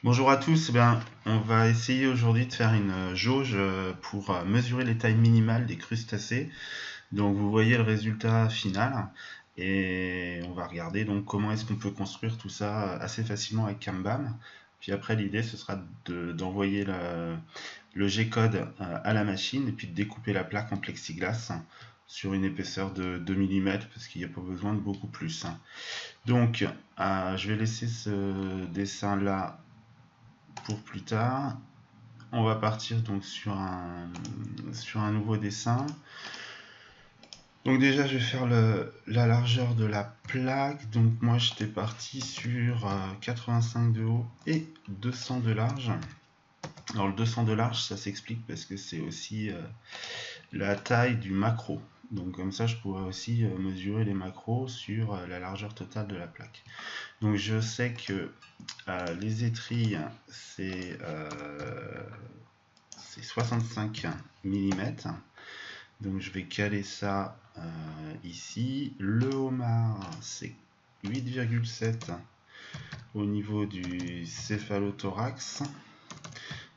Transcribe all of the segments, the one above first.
Bonjour à tous, eh bien, on va essayer aujourd'hui de faire une jauge pour mesurer les tailles minimales des crustacés. Donc vous voyez le résultat final et on va regarder donc comment est-ce qu'on peut construire tout ça assez facilement avec Kanban. Puis après l'idée ce sera d'envoyer le G-code à la machine et puis de découper la plaque en plexiglas sur une épaisseur de 2 mm parce qu'il n'y a pas besoin de beaucoup plus. Donc je vais laisser ce dessin là pour plus tard. On va partir donc sur un nouveau dessin. Donc déjà je vais faire la largeur de la plaque. Donc moi j'étais parti sur 85 de haut et 200 de large. Alors le 200 de large ça s'explique parce que c'est aussi la taille du macro. Donc comme ça je pourrais aussi mesurer les macros sur la largeur totale de la plaque. Donc je sais que les étrilles c'est 65 mm. Donc je vais caler ça ici. Le homard, c'est 8,7 au niveau du céphalothorax.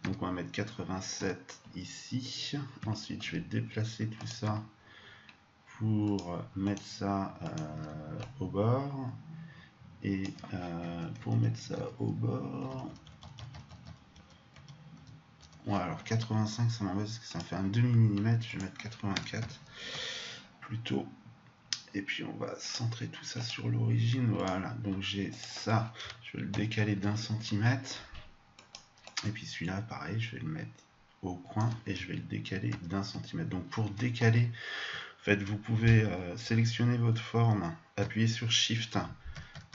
Donc on va mettre 87 ici. Ensuite, je vais déplacer tout ça pour mettre ça au bord. Et pour mettre ça au bord, ouais, alors 85 ça m'embête parce que ça me fait un demi-millimètre, je vais mettre 84 plutôt. Et puis on va centrer tout ça sur l'origine, voilà, donc j'ai ça, je vais le décaler d'1 centimètre. Et puis celui-là pareil, je vais le mettre au coin et je vais le décaler d'1 centimètre. Donc pour décaler, en fait, vous pouvez sélectionner votre forme, appuyer sur Shift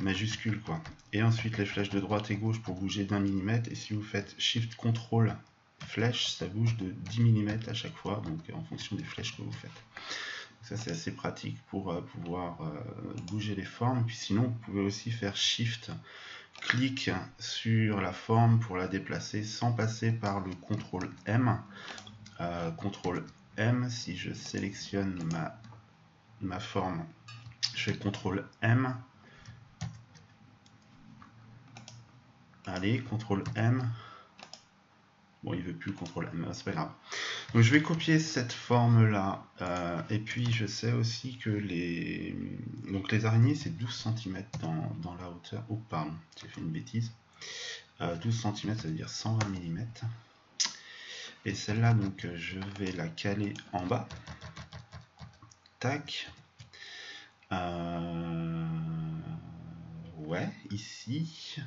majuscule quoi, et ensuite les flèches de droite et gauche pour bouger d'1 millimètre, et si vous faites Shift Contrôle flèche, ça bouge de 10 mm à chaque fois, donc en fonction des flèches que vous faites. Ça c'est assez pratique pour pouvoir bouger les formes. Puis sinon vous pouvez aussi faire Shift clic sur la forme pour la déplacer sans passer par le CTRL M. CTRL M, si je sélectionne ma forme, je fais CTRL M. Allez, CTRL M. Bon, il veut plus CTRL M, c'est pas grave. Donc je vais copier cette forme là, et puis je sais aussi que les araignées c'est 12 cm dans la hauteur. Oh pardon, j'ai fait une bêtise. 12 cm ça veut dire 120 mm. Et celle-là donc je vais la caler en bas. Tac. Ouais, ici.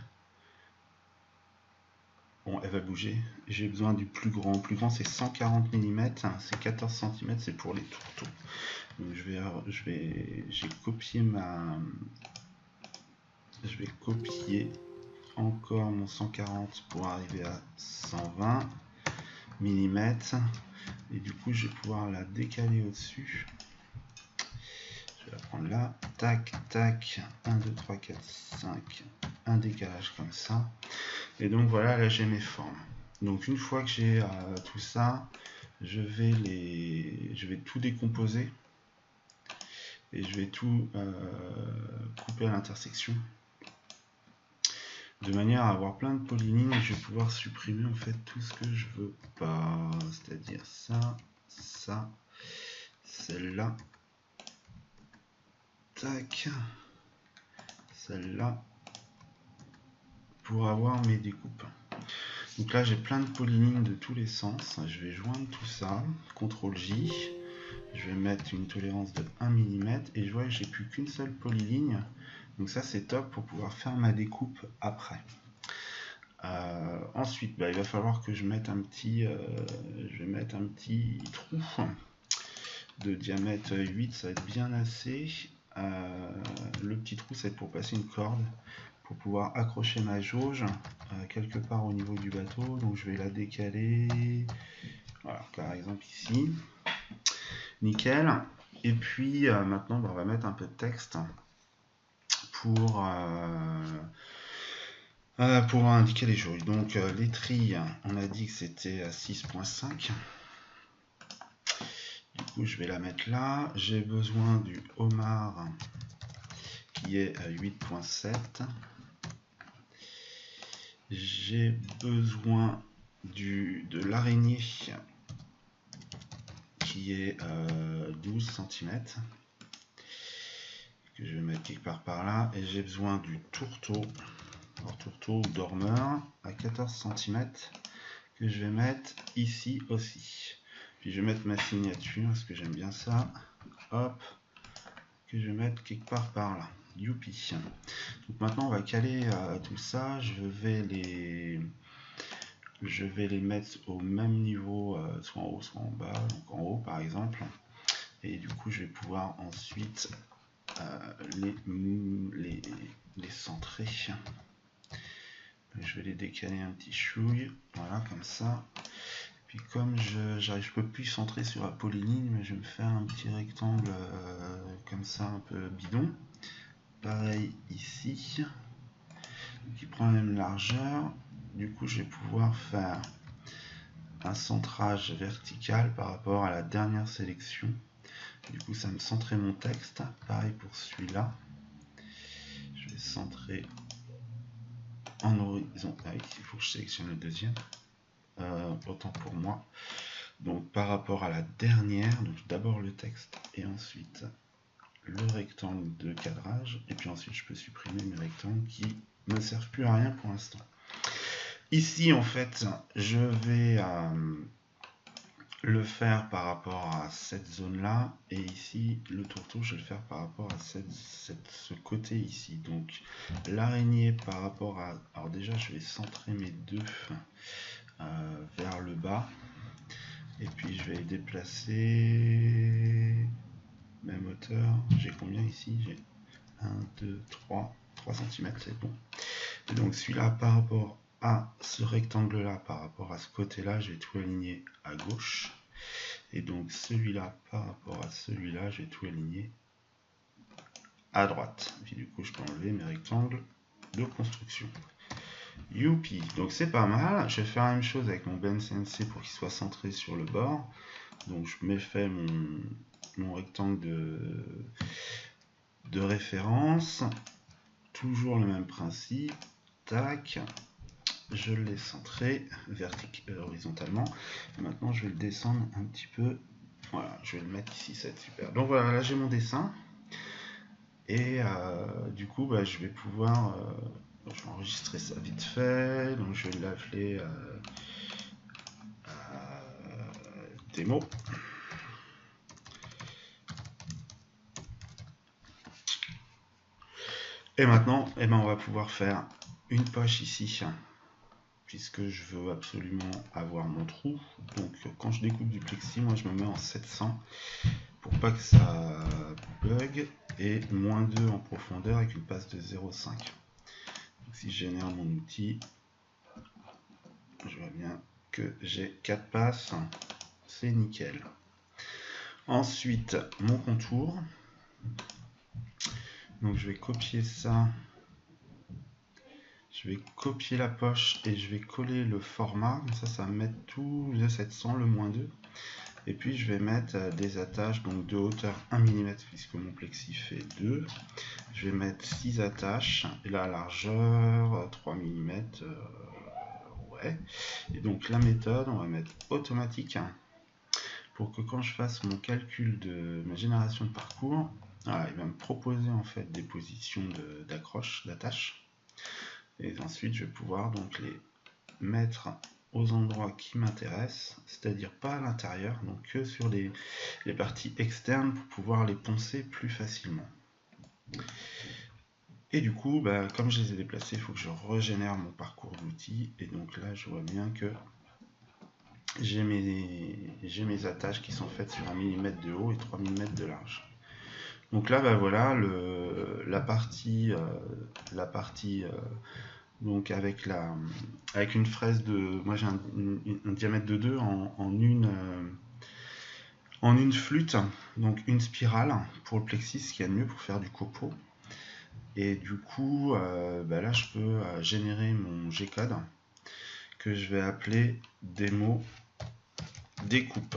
Bon, elle va bouger. J'ai besoin du plus grand. Le plus grand c'est 140 mm, c'est 14 cm, c'est pour les tourteaux. Donc j'ai copié je vais copier encore mon 140 pour arriver à 120 mm, et du coup je vais pouvoir la décaler au-dessus. Je vais la prendre là, tac tac, 1 2 3 4 5, un décalage comme ça, et donc voilà, là j'ai mes formes. Donc une fois que j'ai tout ça, je vais tout décomposer et je vais tout couper à l'intersection de manière à avoir plein de polylignes, et je vais pouvoir supprimer en fait tout ce que je veux pas, c'est-à-dire ça, ça, celle-là, tac, celle-là, pour avoir mes découpes. Donc là j'ai plein de polylignes de tous les sens, je vais joindre tout ça, CTRL J, je vais mettre une tolérance de 1 mm, et je vois que j'ai plus qu'une seule polyligne, donc ça c'est top pour pouvoir faire ma découpe après. Ensuite, il va falloir que je mette je vais mettre un petit trou de diamètre 8, ça va être bien assez. Le petit trou, c'est pour passer une corde pour pouvoir accrocher ma jauge quelque part au niveau du bateau. Donc je vais la décaler, voilà, par exemple ici. Nickel. Et puis maintenant, on va mettre un peu de texte pour indiquer les jauges. Donc l'étrille, on a dit que c'était à 6,5. Du coup, je vais la mettre là. J'ai besoin du homard qui est à 8,7. j'ai besoin de l'araignée qui est 12 cm que je vais mettre quelque part par là, et j'ai besoin du tourteau, alors tourteau ou dormeur à 14 cm que je vais mettre ici aussi. Puis je vais mettre ma signature parce que j'aime bien ça. Hop, que je vais mettre quelque part par là. Youpi. Donc maintenant on va caler tout ça. Je vais les mettre au même niveau, soit en haut soit en bas, donc en haut par exemple. Et du coup je vais pouvoir ensuite les centrer. Je vais les décaler un petit chouille, voilà, comme ça. Puis comme je peux plus centrer sur la polyligne, mais je vais me faire un petit rectangle comme ça, un peu bidon. Pareil ici, qui prend la même largeur. Du coup, je vais pouvoir faire un centrage vertical par rapport à la dernière sélection. Du coup, ça me centrait mon texte. Pareil pour celui-là. Je vais centrer en horizontal. Il faut que je sélectionne le deuxième. Autant pour moi. Donc par rapport à la dernière, donc d'abord le texte et ensuite le rectangle de cadrage, et puis ensuite je peux supprimer mes rectangles qui ne servent plus à rien pour l'instant. Ici en fait je vais le faire par rapport à cette zone là, et ici le tourteau je vais le faire par rapport à ce côté ici. Donc l'araignée par rapport à, alors déjà je vais centrer mes deux vers le bas, et puis je vais les déplacer même hauteur. J'ai combien ici? J'ai 1, 2, 3 cm, c'est bon. Et donc celui-là par rapport à ce rectangle là, par rapport à ce côté là, je vais tout aligner à gauche. Et donc celui-là par rapport à celui-là, je vais tout aligner à droite. Et puis du coup je peux enlever mes rectangles de construction. Youpi, donc c'est pas mal. Je vais faire la même chose avec mon BNCNC pour qu'il soit centré sur le bord. Donc je me fais mon rectangle de référence. Toujours le même principe. Tac. Je l'ai centré horizontalement. Et maintenant je vais le descendre un petit peu. Voilà, je vais le mettre ici, ça va être super. Donc voilà, là j'ai mon dessin. Et du coup, bah, je vais pouvoir... je vais enregistrer ça vite fait. Donc je vais l'appeler démo. Et maintenant, eh ben, on va pouvoir faire une poche ici, puisque je veux absolument avoir mon trou. Donc quand je découpe du plexi, moi je me mets en 700 pour pas que ça bug, et moins 2 en profondeur avec une passe de 0,5. Donc si je génère mon outil, je vois bien que j'ai 4 passes, c'est nickel. Ensuite, mon contour. Donc je vais copier ça. Je vais copier la poche et je vais coller le format. Comme ça va mettre tout le 700, le moins 2. Et puis je vais mettre des attaches donc de hauteur 1 mm puisque mon plexi fait 2. Je vais mettre 6 attaches et la largeur 3 mm. Ouais. Et donc la méthode, on va mettre automatique pour que quand je fasse mon calcul de ma génération de parcours, voilà, il va me proposer en fait des positions d'accroche, d'attache. Et ensuite je vais pouvoir donc les mettre aux endroits qui m'intéressent, c'est-à-dire pas à l'intérieur, donc que sur les parties externes pour pouvoir les poncer plus facilement. Et du coup, bah, comme je les ai déplacés, il faut que je régénère mon parcours d'outils. Et donc là, je vois bien que j'ai mes attaches qui sont faites sur 1 mm de haut et 3 mm de large. Donc là, bah, voilà, la partie donc avec une fraise de... Moi j'ai un diamètre de 2 en une flûte, donc une spirale pour le plexi, ce qu'il y a de mieux pour faire du copeau. Et du coup, bah là je peux générer mon G-code que je vais appeler démo découpe.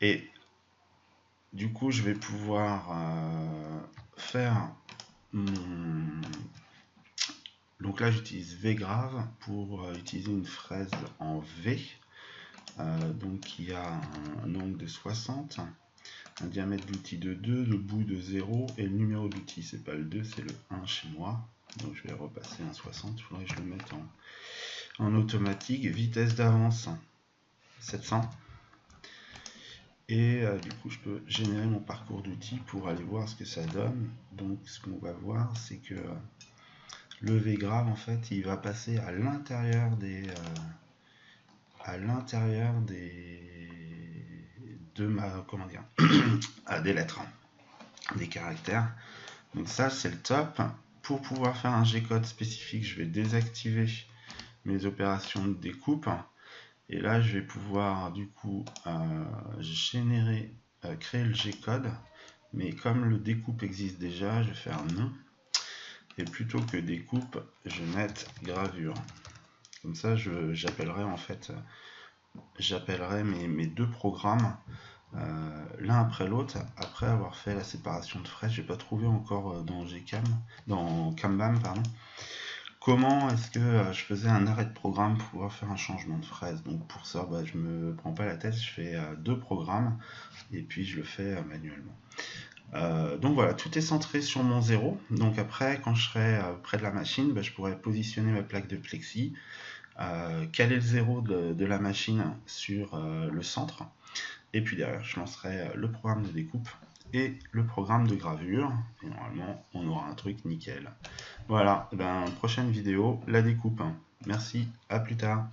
Et du coup, je vais pouvoir faire Donc là j'utilise VGrave pour utiliser une fraise en V, donc qui a un angle de 60, un diamètre d'outil de 2, le bout de 0 et le numéro d'outil, c'est pas le 2, c'est le 1 chez moi. Donc je vais repasser un 60, il faudrait que je le mette en automatique, vitesse d'avance 700. Et du coup je peux générer mon parcours d'outils pour aller voir ce que ça donne. Donc ce qu'on va voir, c'est que le VGrave en fait il va passer à l'intérieur des des lettres, des caractères. Donc ça c'est le top. Pour pouvoir faire un G-code spécifique, je vais désactiver mes opérations de découpe. Et là, je vais pouvoir du coup générer, créer le G-code. Mais comme le découpe existe déjà, je vais faire non. Et plutôt que découpe, je vais mettre gravure. Comme ça, j'appellerai en fait, mes deux programmes l'un après l'autre, après avoir fait la séparation de fraises. Je n'ai pas trouvé encore dans Kanban, pardon. Comment est-ce que je faisais un arrêt de programme pour pouvoir faire un changement de fraise? Donc pour ça, je me prends pas la tête, je fais deux programmes et puis je le fais manuellement. Donc voilà, tout est centré sur mon 0. Donc après, quand je serai près de la machine, je pourrais positionner ma plaque de plexi, caler le 0 de la machine sur le centre. Et puis derrière, je lancerai le programme de découpe et le programme de gravure. Et normalement, on aura un truc nickel. Voilà, prochaine vidéo, la découpe. Merci, à plus tard.